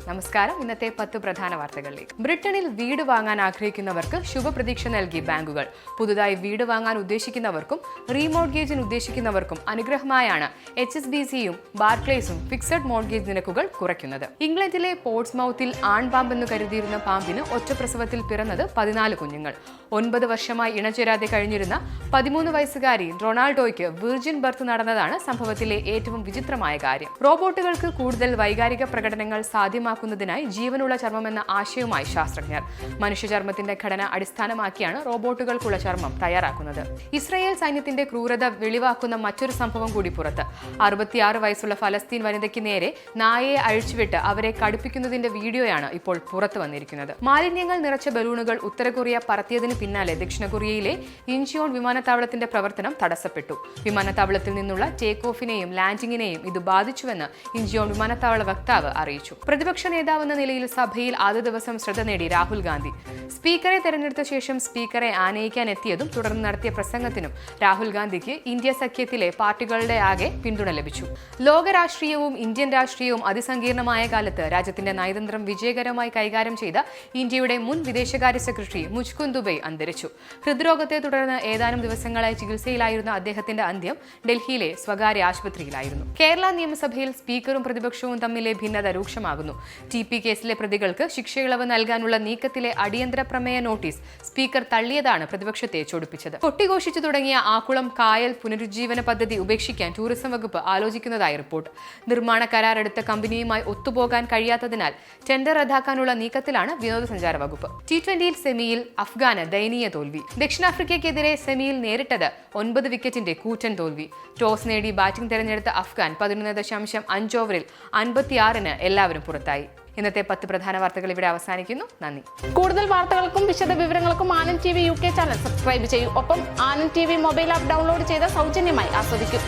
നമസ്കാരം. ഇന്നത്തെ 10 പ്രധാന വാർത്തകളിലേക്ക്. ബ്രിട്ടനിൽ വീട് വാങ്ങാൻ ആഗ്രഹിക്കുന്നവർക്ക് ശുഭപ്രതീക്ഷ നൽകി ബാങ്കുകൾ. പുതുതായി വീട് വാങ്ങാൻ ഉദ്ദേശിക്കുന്നവർക്കും റീമോർഗേജിന് ഉദ്ദേശിക്കുന്നവർക്കും അനുഗ്രഹമായാണ് HSBCയും ബാർക്ലേസും ഫിക്സഡ് മോർഗേജ് നിരക്കുകൾ കുറയ്ക്കുന്നത്. ഇംഗ്ലണ്ടിലെ പോർട്സ്മൌത്തിൽ ആൺപാമ്പെന്ന് കരുതിയിരുന്ന പാമ്പിന് ഒറ്റപ്രസവത്തിൽ പിറന്നത് 14 കുഞ്ഞുങ്ങൾ. 9 വർഷമായി ഇണചേരാതെ കഴിഞ്ഞിരുന്ന 13 വയസ്സുകാരി റൊണാൾഡോയ്ക്ക് വിർജിൻ ബർത്ത് നടന്നതാണ് സംഭവത്തിലെ ഏറ്റവും വിചിത്രമായ കാര്യം. റോബോട്ടുകൾക്ക് കൂടുതൽ വൈകാരിക പ്രകടനങ്ങൾ സാധ്യമാക്കുന്നതിനായി ജീവനുള്ള ചർമ്മമെന്ന ആശയവുമായി ശാസ്ത്രജ്ഞർ. മനുഷ്യചർമ്മത്തിന്റെ ഘടന അടിസ്ഥാനമാക്കിയാണ് റോബോട്ടുകൾക്കുള്ള ചർമ്മം തയ്യാറാക്കുന്നത്. ഇസ്രായേൽ സൈന്യത്തിന്റെ ക്രൂരത വെളിവാക്കുന്ന മറ്റൊരു സംഭവം കൂടി പുറത്ത്. 66 വയസ്സുള്ള ഫലസ്തീൻ വനിതയ്ക്ക് നേരെ നായയെ അഴിച്ചുവിട്ട് അവരെ കടുപ്പിക്കുന്നതിന്റെ വീഡിയോയാണ് ഇപ്പോൾ പുറത്തു വന്നിരിക്കുന്നത്. മാലിന്യങ്ങൾ നിറച്ച ബലൂണുകൾ ഉത്തര കൊറിയ പറത്തിയതിന് പിന്നാലെ ദക്ഷിണ കൊറിയയിലെ ഇൻചിയോൺ വിമാനത്താവളത്തിന്റെ പ്രവർത്തനം തടസ്സപ്പെട്ടു. വിമാനത്താവളത്തിൽ നിന്നുള്ള ടേക്ക് ഓഫിനെയും ലാൻഡിങ്ങിനെയും ഇത് ബാധിച്ചുവെന്ന് ഇൻചിയോൺ വിമാനത്താവള വക്താവ് അറിയിച്ചു. പ്രതിപക്ഷ നേതാവെന്ന നിലയിൽ സഭയിൽ ആദ്യ ദിവസം ശ്രദ്ധ നേടി രാഹുൽ ഗാന്ധി. സ്പീക്കറെ തെരഞ്ഞെടുത്ത ശേഷം സ്പീക്കറെ ആനയിക്കാൻ എത്തിയതും തുടർന്ന് നടത്തിയ പ്രസംഗത്തിനും രാഹുൽ ഗാന്ധിക്ക് ഇന്ത്യ സഖ്യത്തിലെ പാർട്ടികളുടെ ആകെ പിന്തുണ ലഭിച്ചു. ലോക രാഷ്ട്രീയവും ഇന്ത്യൻ രാഷ്ട്രീയവും അതിസങ്കീർണമായ കാലത്ത് രാജ്യത്തിന്റെ നയതന്ത്രം വിജയകരമായി കൈകാര്യം ചെയ്ത ഇന്ത്യയുടെ മുൻ വിദേശകാര്യ സെക്രട്ടറി മുച്കുന്ദ് ദുബൈ അന്തരിച്ചു. ഹൃദ്രോഗത്തെ തുടർന്ന് ഏതാനും ദിവസങ്ങളായി ചികിത്സയിലായിരുന്ന അദ്ദേഹത്തിന്റെ അന്ത്യം ഡൽഹിയിലെ സ്വകാര്യ ആശുപത്രിയിലായിരുന്നു. കേരള നിയമസഭയിൽ സ്പീക്കറും പ്രതിപക്ഷവും തമ്മിലെ ഭിന്നത രൂക്ഷമാകുന്നു. TP കേസിലെ പ്രതികൾക്ക് ശിക്ഷയിളവ് നൽകാനുള്ള നീക്കത്തിലെ അടിയന്തര പ്രമേയ നോട്ടീസ് സ്പീക്കർ തള്ളിയതാണ് പ്രതിപക്ഷത്തെ ചൊടിപ്പിച്ചത്. കൊട്ടിഘോഷിച്ചു തുടങ്ങിയ ആക്കുളം കായൽ പുനരുജ്ജീവന പദ്ധതി ഉപേക്ഷിക്കാൻ ടൂറിസം വകുപ്പ് ആലോചിക്കുന്നതായി റിപ്പോർട്ട്. നിർമ്മാണ കരാറെടുത്ത കമ്പനിയുമായി ഒത്തുപോകാൻ കഴിയാത്തതിനാൽ ടെൻഡർ റദ്ദാക്കാനുള്ള നീക്കത്തിലാണ് വിനോദസഞ്ചാര വകുപ്പ്. T20 സെമിയിൽ അഫ്ഗാന് ദയനീയ തോൽവി. ദക്ഷിണാഫ്രിക്കയ്ക്കെതിരെ സെമിയിൽ നേരിട്ടത് 9 വിക്കറ്റിന്റെ കൂറ്റൻ തോൽവി. ടോസ് നേടി ബാറ്റിംഗ് തെരഞ്ഞെടുത്ത അഫ്ഗാൻ 11.5 ഓവറിൽ 56-ന് എല്ലാവരും പുറത്തായി. ഇന്നത്തെ 10 പ്രധാന വാർത്തകൾ ഇവിടെ അവസാനിക്കുന്നു. നന്ദി. കൂടുതൽ വാർത്തകൾക്കും വിശദ വിവരങ്ങൾക്കും Anand TV UK channel subscribe ചെയ്യൂ. ഒപ്പം Anand TV mobile app download ചെയ്ത് സൗജന്യമായി ആസ്വദിക്കും.